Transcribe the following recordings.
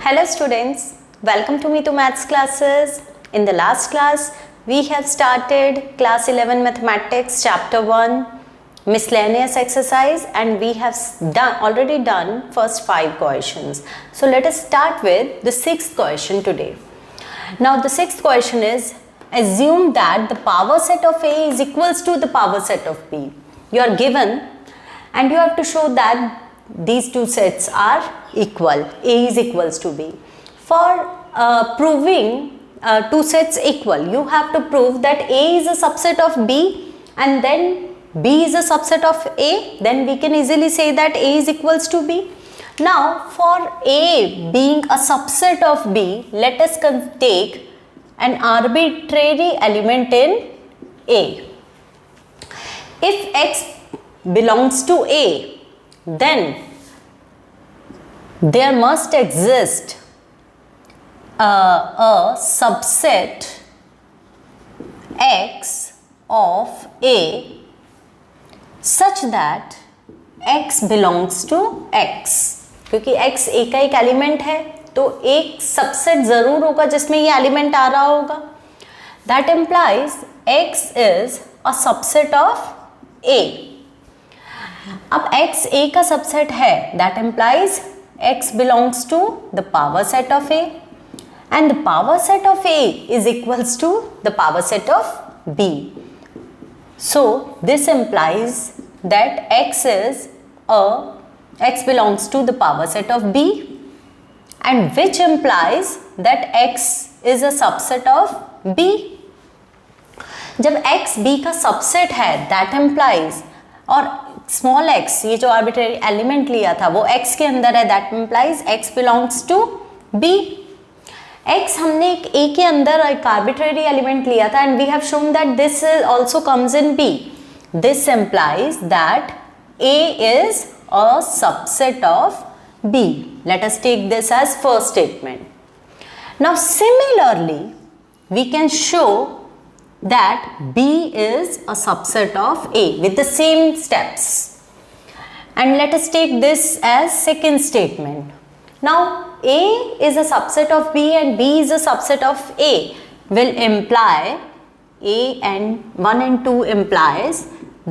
Hello students, welcome to Meetu Maths classes. In the last class, we have started class 11 mathematics chapter 1 miscellaneous exercise and we have already done first 5 questions. So let us start with the 6th question today. Now the 6th question is, assume that the power set of A is equals to the power set of B. You are given and you have to show that these two sets are equal. A is equals to B. For proving two sets equal, you have to prove that A is a subset of B and then B is a subset of A. Then we can easily say that A is equals to B. Now for A being a subset of B, let us take an arbitrary element in A. If X belongs to A, then there must exist a subset X of A such that X belongs to X. क्योंकि X A का एक element है तो एक subset जरूर होगा जिसमें ये एलिमेंट आ रहा होगा. That implies X is a subset of A. अब X A का सबसेट है, that implies X belongs to the power set of A and the power set of A is equals to the power set of B. So this implies that X belongs to the power set of B and which implies that X is a subset of B. जब X B का subset है, that implies, और small x ये जो arbitrary element लिया था वो x के अंदर है, that implies x belongs to b. x हमने एक a के अंदर एक आर्बिट्रेरी एलिमेंट लिया था and we have shown that this also comes in b. This implies that a is a subset of b. Let us take this as first statement. Now similarly we can show that B is a subset of A with the same steps, and let us take this as second statement. Now A is a subset of B and B is a subset of A will imply A and 1 and 2 implies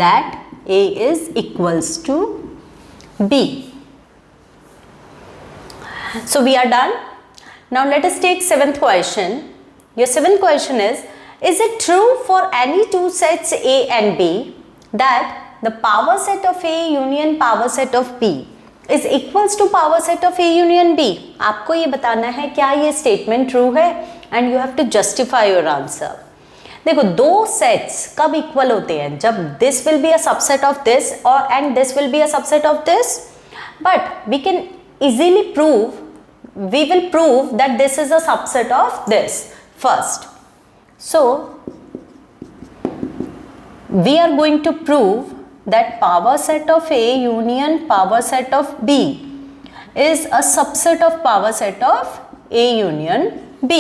that A is equals to B. So we are done. Now let us take 7th question. Your 7th question is it true for any two sets A and B that the power set of A union power set of B is equals to power set of A union B? आपको ये बताना है क्या ये statement true है and you have to justify your answer. देखो दो sets कब इक्वल होते हैं? जब this will be a subset of this और and this will be a subset of this. But we can easily prove, we will prove that this is a subset of this first. So, we are going to prove that power set of A union power set of B is a subset of power set of A union B.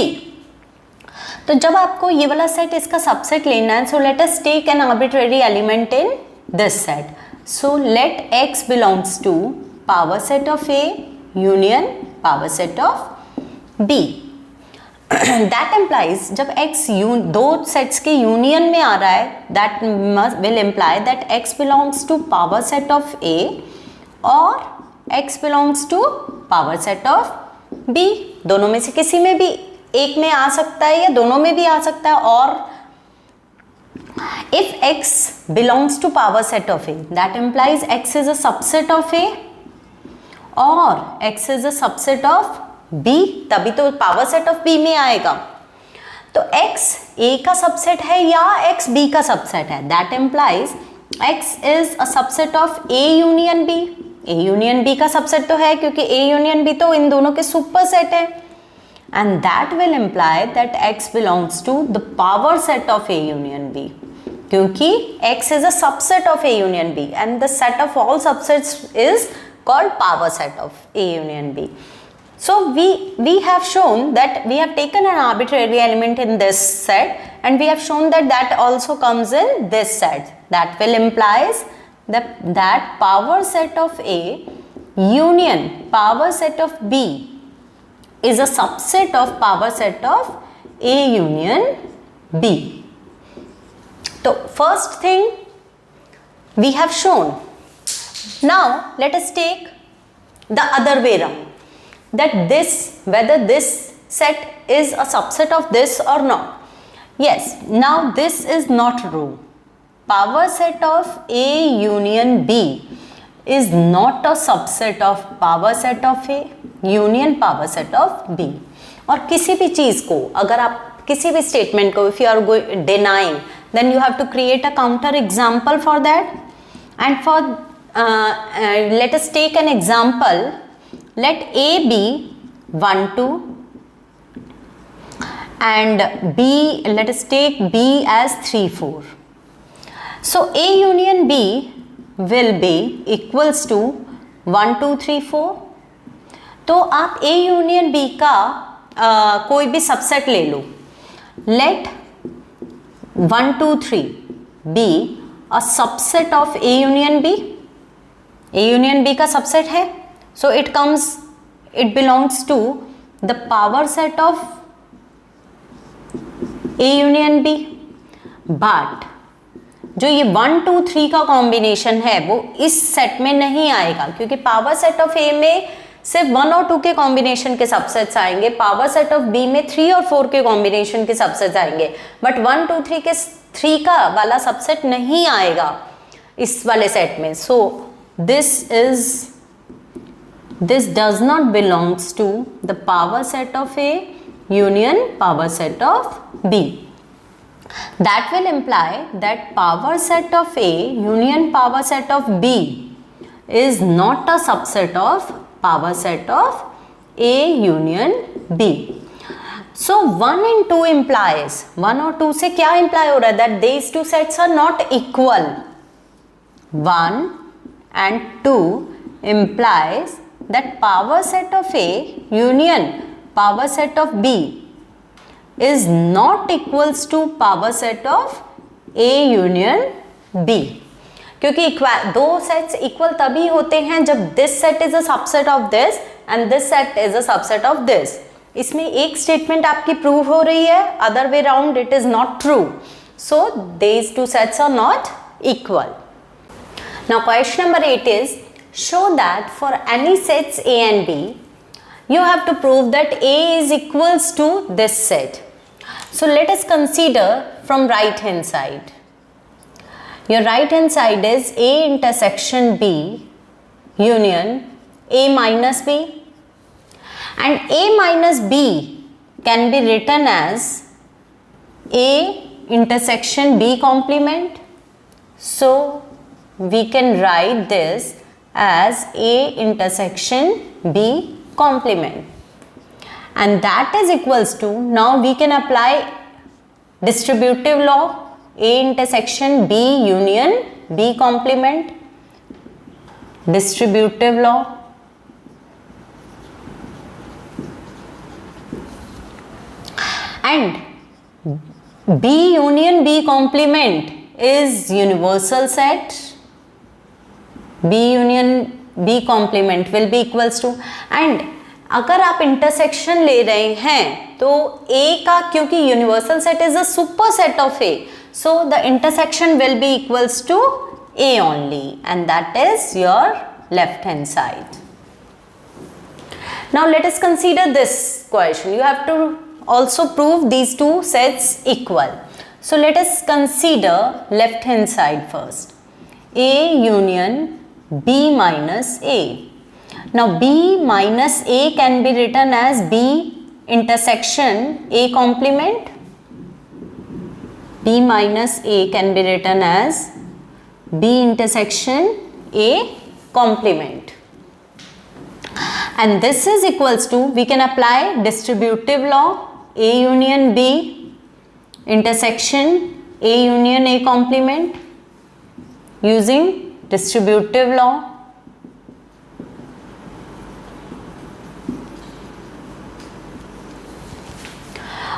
तो जब आपको ये वाला set इसका subset लेना है, so let us take an arbitrary element in this set. So let X belongs to power set of A union power set of B. That implies जब X दो सेट्स के यूनियन में आ रहा है, that will imply that X belongs to power set of A और X belongs to power set of B. दोनों में से किसी में भी एक में आ सकता है या दोनों में भी आ सकता है. और if X belongs to power set of A, that implies X is a subset of A और X is a subset of B, तभी तो पावर सेट ऑफ B में आएगा. तो X A का सबसेट है या X B का सबसेट है, that implies X is a subset of A union B. A union B का सबसेट तो है क्योंकि A यूनियन B तो इन दोनों के सुपर सेट है and that will imply that X belongs to the power set of A union B क्योंकि X is a subset of A union B and the set of all subsets is called power set of A union B. So we have shown that we have taken an arbitrary element in this set and we have shown that that also comes in this set. That will implies that power set of A union power set of B is a subset of power set of A union B. So first thing we have shown. Now let us take the other way around, that whether this set is a subset of this or not. Yes, now this is not true. Power set of A union B is not a subset of power set of A union power set of B. और किसी भी चीज को, अगर आप किसी भी statement को if you are denying, then you have to create a counter example for that. And for let us take an example. Let A be 1 2 and B, let us take B as 3 4. So A union B will be equals to 1 2 3 4. तो आप A union B का कोई भी subset ले लो. Let 1 2 3 be a subset of A union B. A union B का subset है, so it belongs to the power set of A union B. But जो ये 1 2 3 का कॉम्बिनेशन है वो इस सेट में नहीं आएगा, क्योंकि पावर सेट ऑफ A में सिर्फ 1 और 2 के कॉम्बिनेशन के सबसेट्स आएंगे, पावर सेट ऑफ B में 3 और 4 के कॉम्बिनेशन के सबसेट्स आएंगे, बट 1 2 3 के 3 का वाला सबसेट नहीं आएगा इस वाले सेट में. सो this does not belongs to the power set of A union power set of B. That will imply that power set of A union power set of B is not a subset of power set of A union B. So 1 and 2 implies, 1 और 2 से क्या imply हो रहा है, that these two sets are not equal. 1 and 2 implies that power set of A union power set of B is not equals to power set of A union B. क्योंकि दो sets equal तभी होते हैं जब this set is a subset of this and this set is a subset of this. इसमें एक statement आपकी prove हो रही है, other way round it is not true. So these two sets are not equal. Now question number 8 is, show that for any sets A and B, you have to prove that A is equals to this set. So let us consider from right hand side. Your right hand side is A intersection B union A minus B, and A minus B can be written as A intersection B complement. So we can write this as A intersection B complement, and that is equals to, now we can apply distributive law, A intersection B union B complement, distributive law. And B union B complement is universal set. B union B complement will be equals to, and अगर आप intersection ले रहे हैं तो A का, क्योंकि universal set is a super set of A, so the intersection will be equals to A only, and that is your left hand side. Now let us consider this question. You have to also prove these two sets equal. So let us consider left hand side first. A union B minus A. Now B minus A can be written as B intersection A complement. B minus A can be written as B intersection A complement. And this is equals to, we can apply distributive law, A union B intersection A union A complement using distributive law.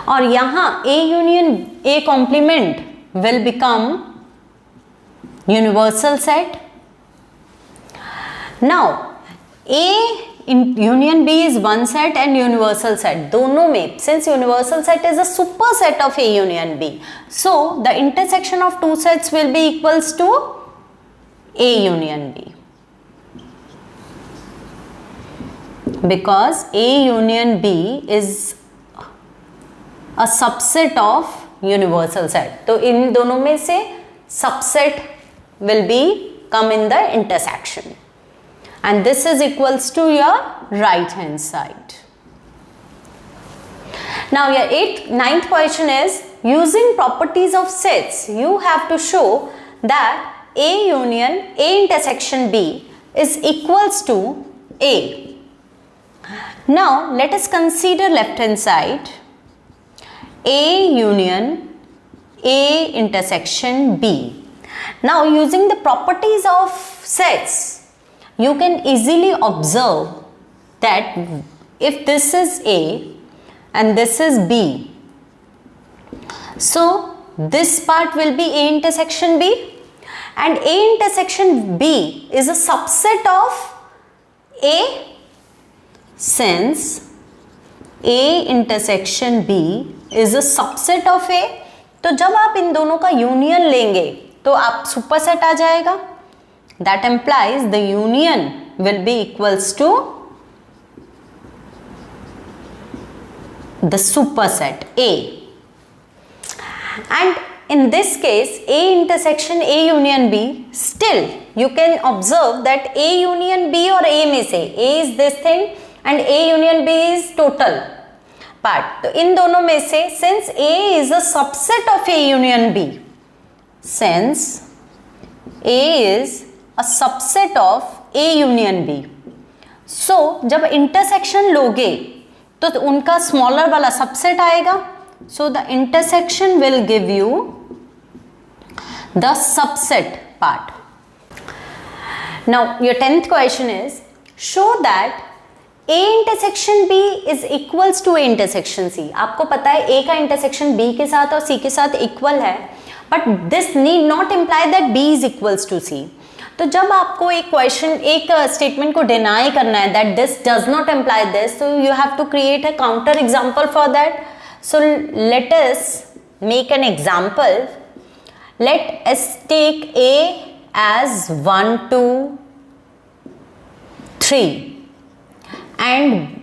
और यहाँ A union A complement will become universal set. Now A union B is one set and universal set. दोनों में, since universal set is a superset of A union B, so the intersection of two sets will be equals to A union B. Because A union B is a subset of universal set. तो इन दोनों में से subset will be come in the intersection. And this is equals to your right hand side. Now your ninth question is, using properties of sets, you have to show that A union A intersection B is equals to A. Now let us consider left hand side. A union A intersection B. Now using the properties of sets, you can easily observe that if this is A and this is B, so this part will be A intersection B, and A intersection B is a subset of A. Since A intersection B is a subset of A, तो जब आप इन दोनों का union लेंगे तो आप superset आ जाएगा. That implies the union will be equals to the superset A. And in this case, A intersection A union B, still you can observe that A union B or A में से A is this thing and A union B is total part. तो इन दोनों में से, since A is a subset of A union B, since A is a subset of A union B, so जब intersection लोगे तो उनका smaller वाला subset आएगा. So the intersection will give you the subset part. Now your 10th question is, show that A intersection B is equals to A intersection C. आपको पता है A का intersection B के साथ और C के साथ equal है, but this need not imply that B is equals to C. तो जब आपको एक क्वेश्चन, एक स्टेटमेंट को डिनाई करना है that this does not imply this, so you have to create a counter example for that. So let us make an example. Let us take A as 1, 2, 3 and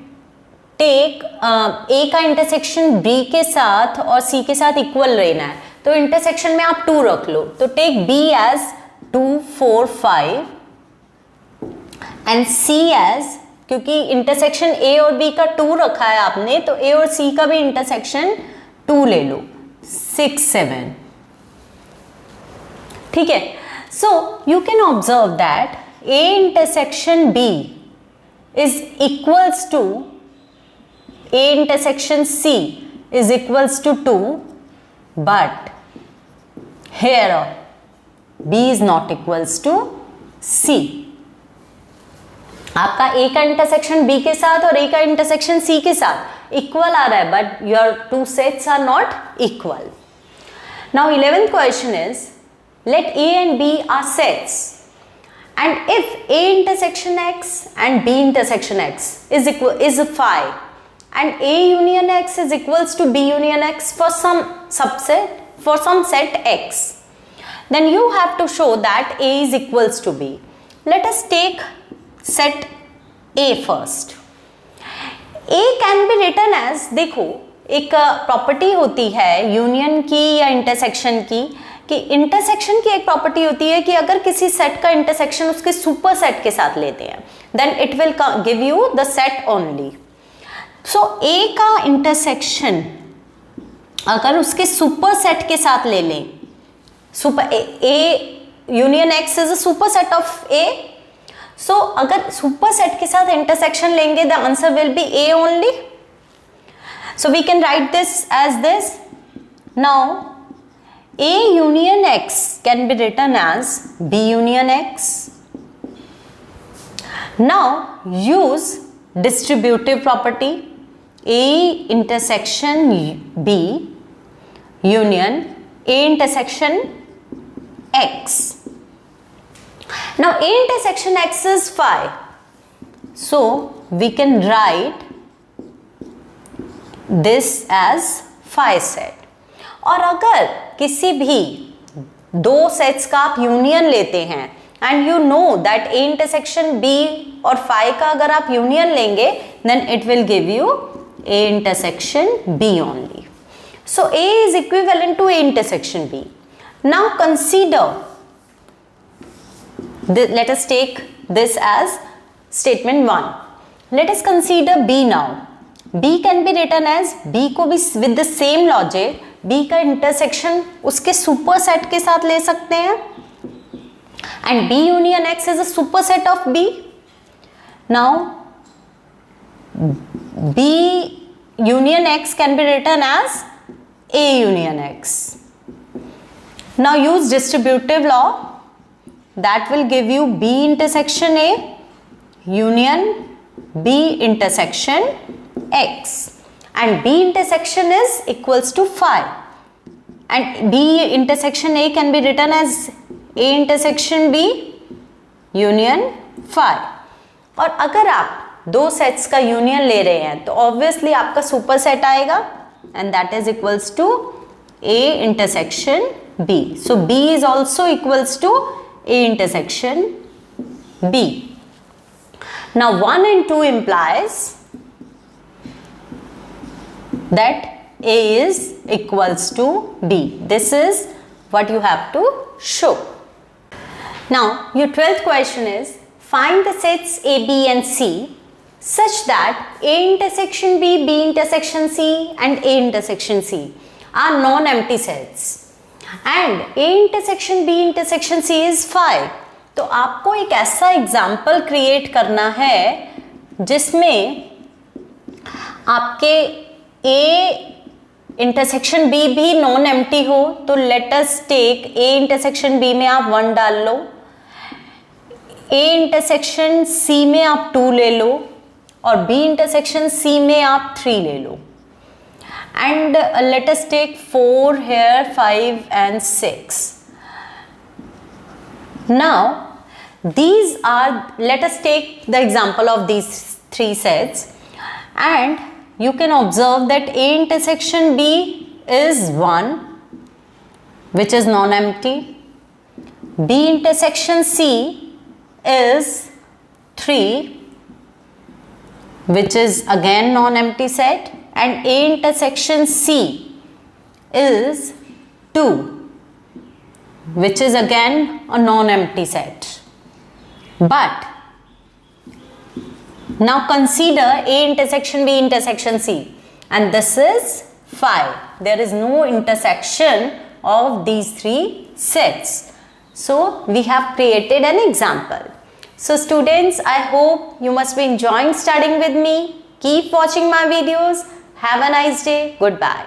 take A का intersection B के साथ और C के साथ equal रहना है, तो intersection में आप 2 रख लो. तो take B as 2, 4, 5 and C as, क्योंकि इंटरसेक्शन A और B का 2 रखा है आपने, तो A और C का भी इंटरसेक्शन 2 ले लो, 6, 7. ठीक है. So you can observe that A intersection B is equals to A intersection C is equals to 2, but here B is not equals to C. आपका A का इंटरसेक्शन B के साथ और A का इंटरसेक्शन C के साथ equal आ रहा है, but your two sets are not equal. Now 11th question is, let A and B are sets, and if A intersection X and B intersection X is phi, and A union X is equals to B union X for some subset, for some set X, then you have to show that A is equals to B. Let us take set A first. A can be written as, देखो एक property होती है union की या intersection की, कि intersection की एक प्रॉपर्टी होती है कि अगर किसी सेट का इंटरसेक्शन उसके सुपर सेट के साथ लेते हैं, then it will give you the set only. So A का इंटरसेक्शन अगर उसके सुपर सेट के साथ ले लें, super A union X is a super set of A, so अगर सुपर सेट के साथ इंटरसेक्शन लेंगे the answer will be A only. So we can write this as this. Now A union X can be written as B union X. Now use distributive property. A intersection B union A intersection X. Now A intersection X is phi. So we can write this as phi set. और अगर किसी भी दो sets का आप union लेते हैं and you know that A intersection B और फाई का अगर आप यूनियन लेंगे then it will give you A intersection B only. So A is equivalent to A intersection B. Now consider, let us take this as statement 1. Let us consider B now. B can be written as, B को भी with the same logic, B का intersection उसके superset के साथ ले सकते हैं and B union X is a superset of B. Now B union X can be written as A union X. Now use distributive law. That will give you B intersection A union B intersection X, and B intersection is equals to phi, and B intersection A can be written as A intersection B union phi. और अगर आप दो sets का union ले रहे हैं तो obviously आपका सुपर सेट आएगा and that is equals to A intersection B. So B is also equals to A intersection B. Now 1 and 2 implies that A is equals to B. This is what you have to show. Now your 12th question is, find the sets A, B and C such that A intersection B, B intersection C and A intersection C are non-empty sets. And A intersection B intersection C is phi. तो आपको एक ऐसा example create करना है जिसमें आपके A intersection B भी non empty हो. तो let us take A intersection B में आप 1 डाल लो, A इंटरसेक्शन C में आप 2 ले लो और B इंटरसेक्शन C में आप 3 ले लो. And let us take 4 here, 5 and 6. Now these are, let us take the example of these 3 sets and you can observe that A intersection B is 1 which is non-empty, B intersection C is 3 which is again non-empty set, and A intersection C is 2 which is again a non-empty set. But now consider A intersection B intersection C, and this is phi. There is no intersection of these 3 sets. So we have created an example. So students, I hope you must be enjoying studying with me. Keep watching my videos. Have a nice day. Goodbye.